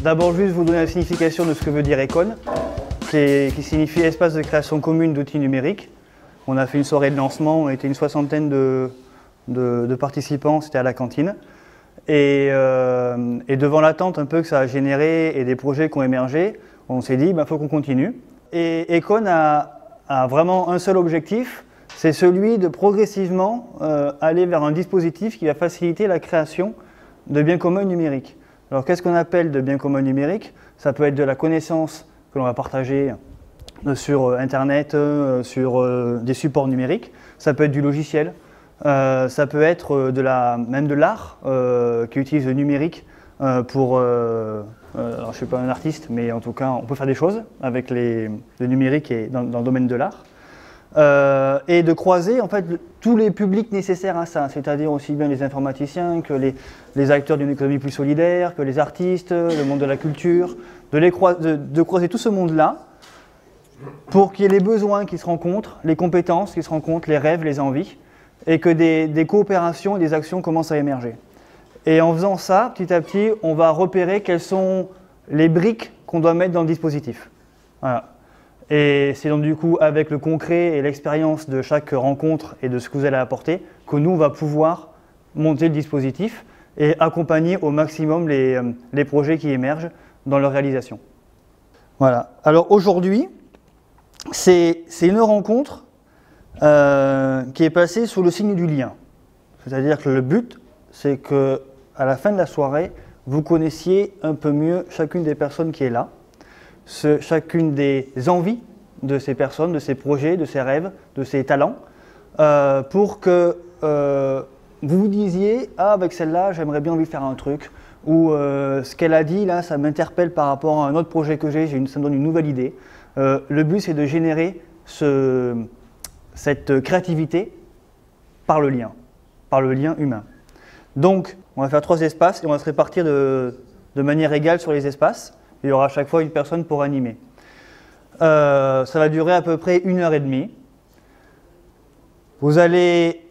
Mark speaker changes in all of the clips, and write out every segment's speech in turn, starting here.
Speaker 1: D'abord, juste vous donner la signification de ce que veut dire Econ, qui signifie espace de création commune d'outils numériques. On a fait une soirée de lancement, on était une soixantaine de participants, c'était à la cantine. Et devant l'attente un peu que ça a généré et des projets qui ont émergé, on s'est dit il faut qu'on continue. Et Econ a vraiment un seul objectif, c'est celui de progressivement aller vers un dispositif qui va faciliter la création de biens communs numériques. Alors qu'est-ce qu'on appelle de biens communs numériques? Ça peut être de la connaissance que l'on va partager sur Internet, sur des supports numériques. Ça peut être du logiciel. Ça peut être même de l'art qui utilise le numérique pour... alors je ne suis pas un artiste, mais en tout cas, on peut faire des choses avec le numérique et dans le domaine de l'art. Et de croiser en fait tous les publics nécessaires à ça, c'est-à-dire aussi bien les informaticiens que les acteurs d'une économie plus solidaire, que les artistes, le monde de la culture, de croiser tout ce monde-là pour qu'il y ait les besoins qui se rencontrent, les compétences qui se rencontrent, les rêves, les envies, et que des coopérations et des actions commencent à émerger. Et en faisant ça, petit à petit, on va repérer quelles sont les briques qu'on doit mettre dans le dispositif. Voilà. Et c'est donc du coup avec le concret et l'expérience de chaque rencontre et de ce que vous allez apporter que nous, on va pouvoir monter le dispositif et accompagner au maximum les projets qui émergent dans leur réalisation. Voilà. Alors aujourd'hui, c'est une rencontre qui est passée sous le signe du lien. C'est-à-dire que le but, c'est qu'à la fin de la soirée, vous connaissiez un peu mieux chacune des personnes qui est là, chacune des envies de ces personnes, de ces projets, de ces rêves, de ces talents, pour que vous vous disiez « Ah, avec celle-là, j'aimerais bien envie de faire un truc » ou ce qu'elle a dit, là, ça m'interpelle par rapport à un autre projet que j'ai, ça me donne une nouvelle idée. Le but, c'est de générer cette créativité par le lien humain. Donc, on va faire 3 espaces et on va se répartir de manière égale sur les espaces. Il y aura à chaque fois une personne pour animer. Ça va durer à peu près 1h30. Vous allez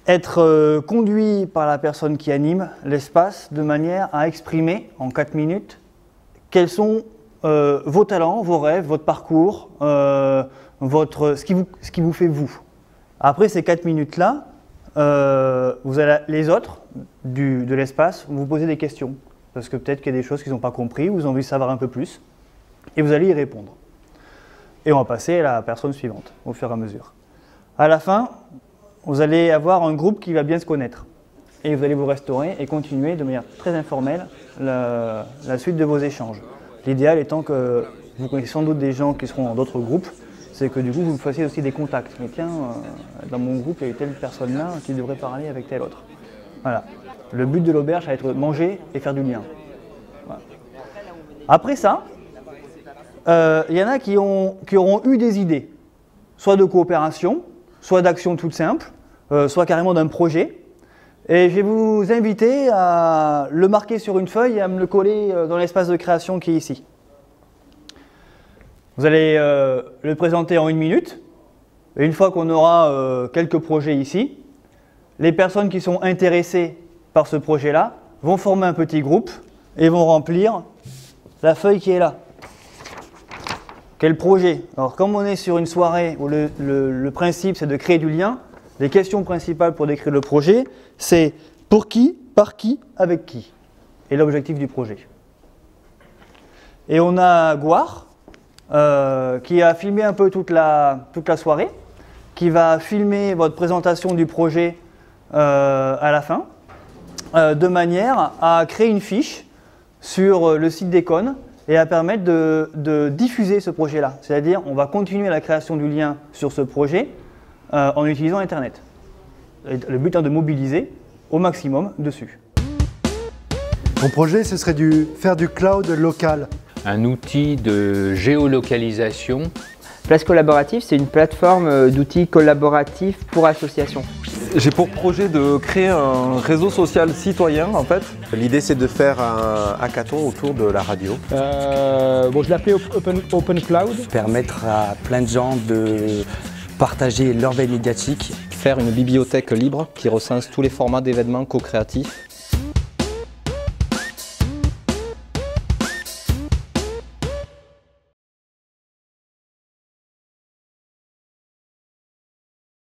Speaker 1: être conduit par la personne qui anime l'espace de manière à exprimer en 4 minutes quels sont vos talents, vos rêves, votre parcours, ce qui vous fait vous. Après ces 4 minutes-là, les autres de l'espace vont vous poser des questions. Parce que peut-être qu'il y a des choses qu'ils n'ont pas compris, ou vous avez envie de savoir un peu plus, et vous allez y répondre. Et on va passer à la personne suivante, au fur et à mesure. À la fin, vous allez avoir un groupe qui va bien se connaître. Et vous allez vous restaurer et continuer de manière très informelle la suite de vos échanges. L'idéal étant que vous connaissez sans doute des gens qui seront dans d'autres groupes, c'est que du coup vous fassiez aussi des contacts. Mais tiens, dans mon groupe, il y a telle personne-là qui devrait parler avec telle autre. Voilà. Le but de l'auberge, ça va être manger et faire du lien. Voilà. Après ça, il y en a qui auront eu des idées, soit de coopération, soit d'actions toutes simples, soit carrément d'un projet. Et je vais vous inviter à le marquer sur une feuille et à me le coller dans l'espace de création qui est ici. Vous allez le présenter en 1 minute. Et une fois qu'on aura quelques projets ici, les personnes qui sont intéressées par ce projet-là vont former un petit groupe et vont remplir la feuille qui est là. Quel projet? Alors comme on est sur une soirée où le principe c'est de créer du lien, les questions principales pour décrire le projet, c'est pour qui, par qui, avec qui, et l'objectif du projet. Et on a Gouard qui a filmé un peu toute la soirée, qui va filmer votre présentation du projet à la fin, de manière à créer une fiche sur le site d'Econ et à permettre de diffuser ce projet-là. C'est-à-dire, on va continuer la création du lien sur ce projet en utilisant Internet. Et le but est de mobiliser au maximum dessus.
Speaker 2: Mon projet, ce serait faire du cloud local.
Speaker 3: Un outil de géolocalisation.
Speaker 4: Place Collaborative, c'est une plateforme d'outils collaboratifs pour associations.
Speaker 5: J'ai pour projet de créer un réseau social citoyen en fait.
Speaker 6: L'idée c'est de faire un hackathon autour de la radio.
Speaker 7: Je l'appelais Open Cloud.
Speaker 8: Permettre à plein de gens de partager leur veille médiatique.
Speaker 9: Faire une bibliothèque libre qui recense tous les formats d'événements co-créatifs.